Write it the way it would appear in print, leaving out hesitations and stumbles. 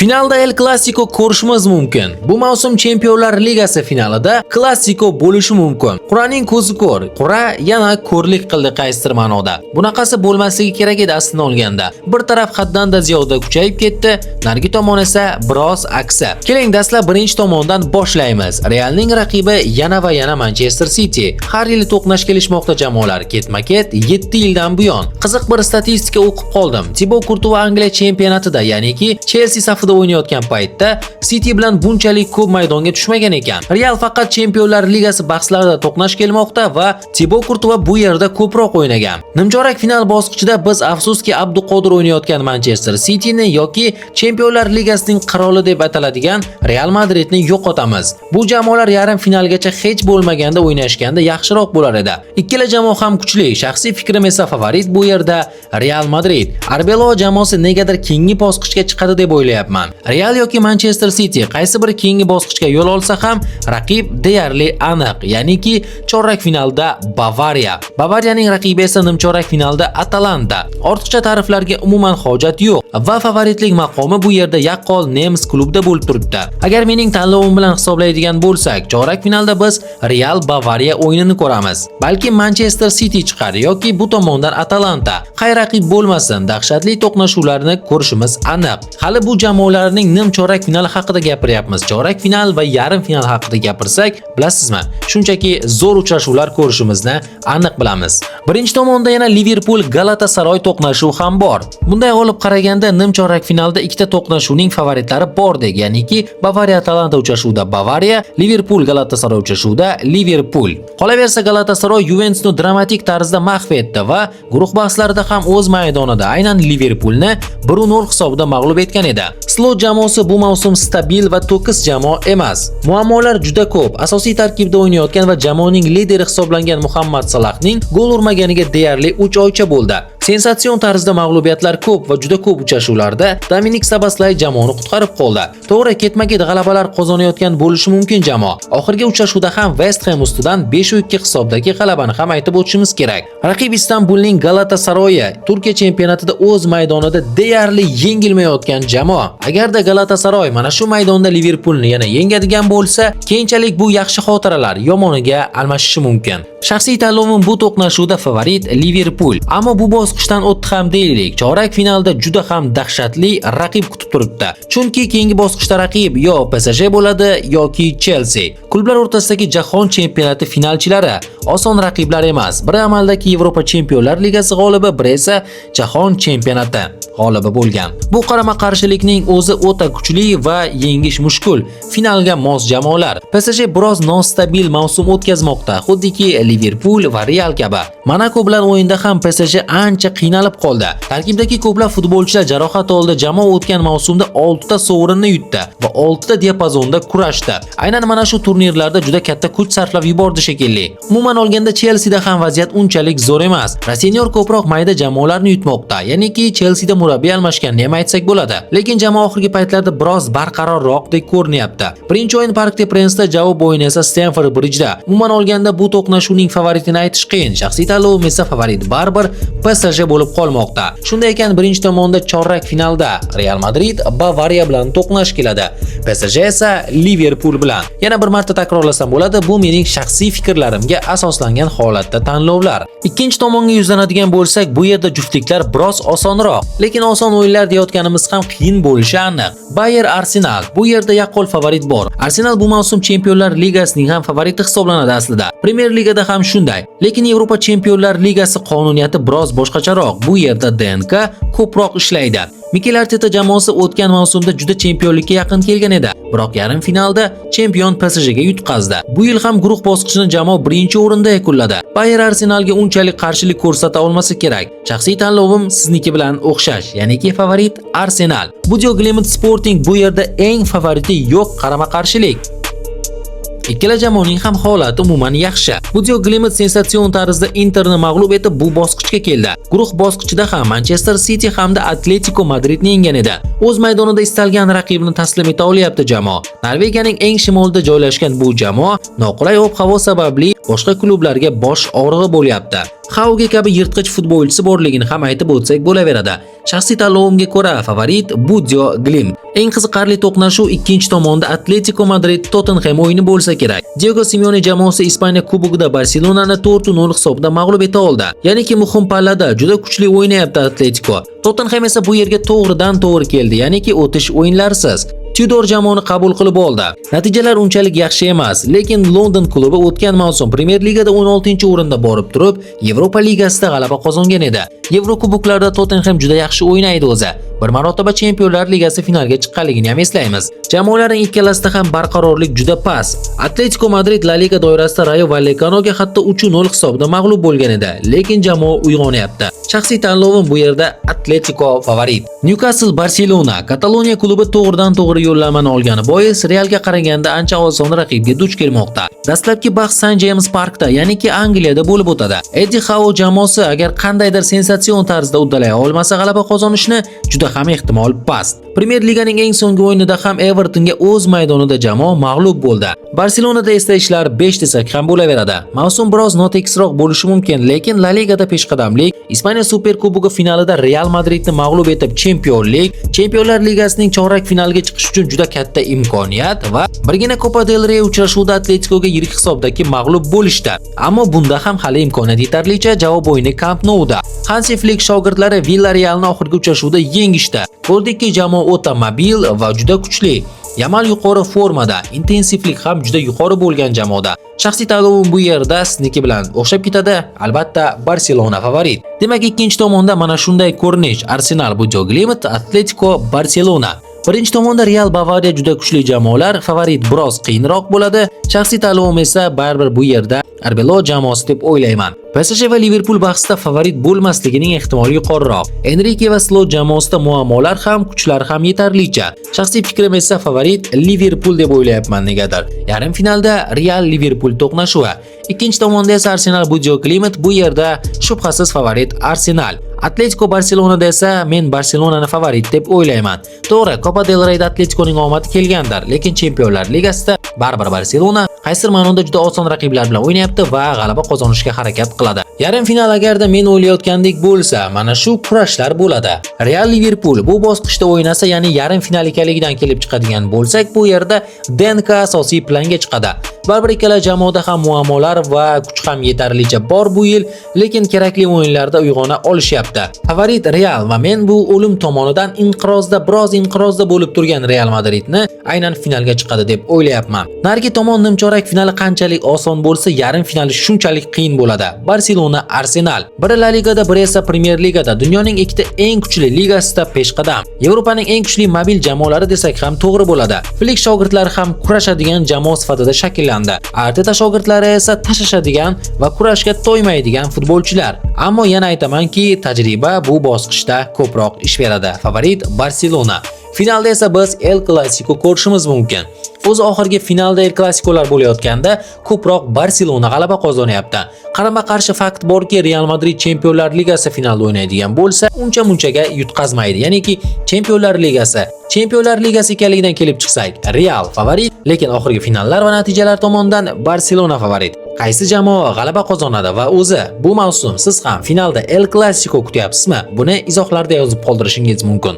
Finalda El Clasico ko'rishimiz mumkin. Bu mavsum Chempionlar Ligasi finalida Clasico bo'lishi mumkin. Qur'aning ko'zi ko'r. Qur'a yana ko'rlik qildi qaysidir ma'noda. Bunaqasi bo'lmasligi kerak edi aslida olganda. Bir taraf haddan-da ziyoda kuchayib ketdi, narigi tomon esa biroz aksi. Keling, dastlab birinchi tomondan boshlaymiz. Realning raqibi yana va yana Manchester City. Har yili to'qnash kelishmoqda jamoalar ketma-ket 7 yildan buyon. Qiziq bir statistika o'qib qoldim. Thibaut Courtois Angliya chempionatida, ya'niki Chelsea safida o'ynayotgan paytda City bilan bunchalik ko'p maydonga tushmagan ekan. Real faqat Chempionlar Ligasi bahslarida to'qnash kelmoqda va Thibaut Courtois bu yerda ko'proq o'ynagan. Nimchorak final bosqichida biz afsuski Abduqodir o'ynayotgan Manchester Cityni yoki Chempionlar Ligasining qiroli deb ataladigan Real Madridni yo'qotamiz. Bu jamoalar yarim finalgacha hech bo'lmaganda o'ynashganda yaxshiroq bo'lar edi. Ikkala jamoa ham kuchli. Shaxsiy fikrim esa favorit bu yerda Real Madrid. Arbeloa jamoasi negadir keyingi bosqichga chiqadi deb o'ylayapman. Real yoki Manchester City qaysi biri keyingi bosqichga yo'l olsa ham raqib deyarli aniq, ya'niki chorak finalda Bavariya. Bavariyaning raqibi esa nimchorak finalda Atalanta. Ortiqcha ta'riflarga umuman hojat yo'q va favoritlik maqomi bu yerda yaqqol nemis klubida bo'lib turibdi. Agar mening tanlovim bilan hisoblaydigan bo'lsak, chorak finalda biz Real Bavariya o'yinini ko'ramiz. Balki Manchester City chiqar yoki bu tomondan Atalanta. Qay raqib bo'lmasin, dahshatli to'qnashuvlarni ko'rishimiz aniq. Hali bu jamoalarning nimchorak finali haqida gapiryapmiz. Chorak final va yarim final haqida gapirsak, bilasizmi, shunchaki zo'r uchrashuvlar ko'rishimizni aniq bilamiz. Birinchi tomonda yana Liverpool Galatasaray to'qnashuvi ham bor. Bunday olib qaraganda nimchorak finalda ikkita to'qnashuvning favoritlari bordek, ya'niki Bavariya Atalanta uchrashuvida Bavariya, Liverpool Galatasaray uchrashuvida Liverpool. Qolaversa Galatasaray Juventusni dramatik tarzda mahv etdi va guruh bahslarida ham o'z maydonida aynan Liverpoolni 1-0 hisobida mag'lub etgan edi. Slot jamoasi bu mavsum stabil va to'kis jamoa emas. Muammolar juda ko'p. Asosiy tarkibda o'ynayotgan va jamoaning lideri hisoblangan Muhammad Salahning gol urmaganiga deyarli 3 oycha bo'ldi. Sensatsion tarzda mag'lubiyatlar ko'p va juda ko'p uchrashuvlarda Dominik Szoboszlay jamoani qutqarib qoldi. To'g'ri, ketma-ket g'alabalar qozonayotgan bo'lishi mumkin jamoa. Oxirgi uchrashuvda ham West Ham ustidan 5-2 hisobdagi g'alabani ham aytib o'tishimiz kerak. Raqib Istanbulning Galatasaroyi Turkiya chempionatida o'z maydonida deyarli yengilmayotgan jamoa. Agarda Galatasaray mana shu maydonda Liverpoolni yana yengadigan bo'lsa, keyinchalik bu yaxshi xotiralar yomoniga almashishi mumkin. Shaxsiy tanlovim bu to'qnashuvda favorit Liverpool. Ammo bu bosqichdan o'tdi ham deylik. Chorak finalda juda ham dahshatli raqib kutib turibdi. Chunki keyingi bosqichda raqib yo PSG bo'ladi yoki Chelsea. Klublar o'rtasidagi jahon chempionati finalchilari oson raqiblar emas. Biri amaldagi Yevropa Chempionlar Ligasi g'olibi, biri esa jahon chempionati g'olibi bo'lgan. Bu qarama-qarshilikning o'zi o'ta kuchli va yengish mushkul. Finalga mos jamoalar. PSG biroz nostabil mavsum o'tkazmoqda, xuddiki Liverpool va Real kabi. Monaco bilan o'yinda ham PSG ancha qiynalib qoldi. Tarkibdagi ko'plab futbolchilar jarohat oldi. Jamoa o'tgan mavsumda 6 ta sovrinni yutdi va 6 ta diapazonda kurashdi. Aynan mana shu turnirlarda juda katta kuch sarflab yubordi shekilli. Umuman olganda Chelsea da ham vaziyat unchalik zo'r emas. Rasenyor ko'proq mayda jamoalarni yutmoqda. Ya'niki Chelsea da murabbiy almashganni ham aytsak bo'ladi. Lekin jamoa oxirgi paytlarda biroz barqarorroqdek ko'rinyapti. Birinchi o'yin Parc des Princes, javob o'yini esa Stamford Bridge'da. Umuman olganda bu to'qnashuvning favoritini aytish qiyin. Shaxsiy tanlovim esa favorit baribir PSG bo'lib qolmoqda. Shunday ekan, birinchi tomonda chorak finalda Real Madrid Bavariya bilan to'qnash keladi. PSG esa Liverpool bilan. Yana bir marta takrorlasam bo'ladi, bu mening shaxsiy fikrlarimga asoslangan holatda tanlovlar. Ikkinchi tomonga yuzlanadigan bo'lsak, bu yerda juftliklar biroz osonroq, lekin oson o'yinlar deyotganimiz ham qiyin bo'lishi aniq. Bayer Arsenal, bu yerda yaqqol favorit bor. Arsenal bu mavsum Chempionlar Ligasining ham favoriti hisoblanadi aslida. Premier Ligada ham shunday. Lekin Yevropa Chempionlar Ligasi qonuniyati biroz boshqacharoq. Bu yerda DNK ko'proq ishlaydi. Mikel Arteta jamoasi o'tgan mavsumda juda chempionlikka yaqin kelgan edi. Biroq yarim finalda chempion PSG ga yutqazdi. Bu yil ham guruh bosqichini jamoa birinchi o'rinda yakunladi. Bayer Arsenalga unchalik qarshilik ko'rsata olmasa kerak. Shaxsiy tanlovim sizniki bilan o'xshash, ya'niki favorit Arsenal. Budio Glimt Sporting bu yerda eng favoriti yo'q qarama-qarshilik. Ikkala jamoaning ham holati umuman yaxshi. Budio Glimt sensatsion tarzda Interni mag'lub etib bu bosqichga keldi. Guruh bosqichida ham Manchester City hamda Atletico Madridni yenggan edi. O'z maydonida istalgan raqibni taslim eta olyapti jamoa. Norvegiyaning eng shimolida joylashgan bu jamoa noqulay ob-havo sababli boshqa klublarga bosh og'rig'i bo'lyapti. Hauge kabi yirtqich futbolchisi borligini ham aytib o'tsak bo'laveradi. Shaxsiy tanlovimga ko'ra favorit Budio Glim. Eng qiziqarli to'qnashuv ikkinchi tomonda Atletico Madrid Tottenham o'yini bo'lsa kerak. Diego Simeone jamoasi Ispaniya Kubogida Barselonani 4-0 hisobda mag'lub eta oldi. Ya'niki muhim pallada juda kuchli o'ynayapti Atletico. Tottenham esa bu yerga to'g'ridan to'g'ri keldi, ya'niki o'tish o'yinlarsiz. Tudor jamoani qabul qilib oldi. Natijalar unchalik yaxshi emas, lekin London klubi o'tgan mavsum Premier Ligada 16-o'rinda borib turib, Yevropa Ligasida g'alaba qozongan edi. Yevrokuboklarda Tottenham juda yaxshi o'ynaydi o'zi. Bir marotaba Chempionlar Ligasi finaliga chiqqanligini ham eslaymiz. Jamoalarning ikkalasida ham barqarorlik juda past. Atletico Madrid La Liga doirasida Rayo Vallecanoga hatto 3-0 hisobda mag'lub bo'lgan edi, lekin jamoa uyg'onyapti. Shaxsiy tanlovim bu yerda Atletico favorit. Newcastle Barcelona Kataloniya klubi to'g'ridan to'g'ri yo'llanmani olgani bois Realga qaraganda ancha oson raqibga duch kelmoqda. Dastlabki bahs St James Parkda, ya'niki Angliyada bo'lib o'tadi. Eddie Howe jamoasi agar qandaydir sensatsion tarzda uddalay olmasa g'alaba qozonishni juda ham ehtimol past. Premier Liganing eng so'nggi o'yinida ham Evertonga o'z maydonida jamoa mag'lub bo'ldi. Barselonada esa ishlar 5 desak ham bo'laveradi. Mavsum biroz notekisroq bo'lishi mumkin, lekin La Ligada peshqadamlik, Ispaniya Super Kubogi finalida Real Madridni mag'lub etib Chempionlar Ligasining chorak finaliga chiqish uchun juda katta imkoniyat va birgina Copa del Rey uchrashuvida Atleticoga yirik hisobdagi mag'lub bo'lishdi. Ammo bunda ham hali imkoniyat yetarlicha. Javob o'yini Camp Nou'da. Hansi Flick shogirdlari Villarrealni oxirgi uchrashuvda yengishdi. Ko'rdikki, jamoa o'ta mobil va juda kuchli. Yamal yuqori formada, intensivlik ham juda yuqori bo'lgan jamoada. Shaxsiy tanlovim bu yerda sizniki bilan o'xshab ketadi. Albatta Barselona favorit. Demak, ikkinchi tomonda mana shunday ko'rinish. Arsenal Budio Glim, Atletico Barselona. Birinchi tomonda Real Bavariya juda kuchli jamoalar, favorit biroz qiyinroq bo'ladi. Shaxsiy tanlovim esa baribir bu yerda Arbeloa jamoasi deb o'ylayman. PSG va Liverpool bahsida favorit bo'lmasligining ehtimoli yuqoriroq. Enrique va Slot jamoasida muammolar ham, kuchlar ham yetarlicha. Shaxsiy fikrim esa favorit Liverpool deb o'ylayapman negadir. Yarim finalda Real Liverpool to'qnashuvi. Ikkinchi tomonda esa Arsenal Budio Glim, bu yerda shubhasiz favorit Arsenal. Atletico Barselonada esa men Barselonani favorit deb o'ylayman. To'g'ri, Copa del Reyda Atleticoning omadi kelgandir, lekin Chempionlar Ligasida baribir Barselona qaysi ma'noda juda oson raqiblar bilan o'ynayapti va g'alaba qozonishga harakat qiladi. Yarim final agarda men o'ylayotgandek bo'lsa, mana shu kurashlar bo'ladi. Real Liverpool bu bosqichda o'ynasa, ya'ni yarim final ekanligidan kelib chiqadigan bo'lsak, bu yerda DNK asosiy planga chiqadi. Baribir ikkala jamoada ham muammolar va kuch ham yetarlicha bor bu yil, lekin kerakli o'yinlarda uyg'ona olishyapti. Favorit Real va men bu o'lim tomonidan biroz inqirozda bo'lib turgan Real Madridni aynan finalga chiqadi deb o'ylayapman. Narigi tomon nimchorak finali qanchalik oson bo'lsa, yarim finali shunchalik qiyin bo'ladi. Barselona Arsenal. Biri La Ligada, biri esa Premier Ligada, dunyoning ikkita eng kuchli ligasida peshqadam. Yevropaning eng kuchli mobil jamoalari desak ham to'g'ri bo'ladi. Flick shogirdlari ham kurashadigan jamoa sifatida shakllandi. Arteta shogirdlari esa tashashadigan va kurashga to'ymaydigan futbolchilar. Ammo yana aytamanki, tajriba bu bosqichda ko'proq ish beradi. Favorit Barselona. Finalda esa biz El Clasico ko'rishimiz mumkin. O'zi oxirgi finalda El Clasicolar bo'layotganda ko'proq Barselona g'alaba qozonyapti. Qarama-qarshi fakt borki, Real Madrid Chempionlar Ligasi finalda o'ynaydigan bo'lsa, uncha-munchaga yutqazmaydi. Ya'niki Chempionlar Ligasi ekanligidan kelib chiqsak, Real favorit, lekin oxirgi finallar va natijalar tomonidan Barselona favorit. Qaysi jamoa g'alaba qozonadi va o'zi bu mavsum siz ham finalda El Clasico kutyapsizmi? Buni izohlarda yozib qoldirishingiz mumkin.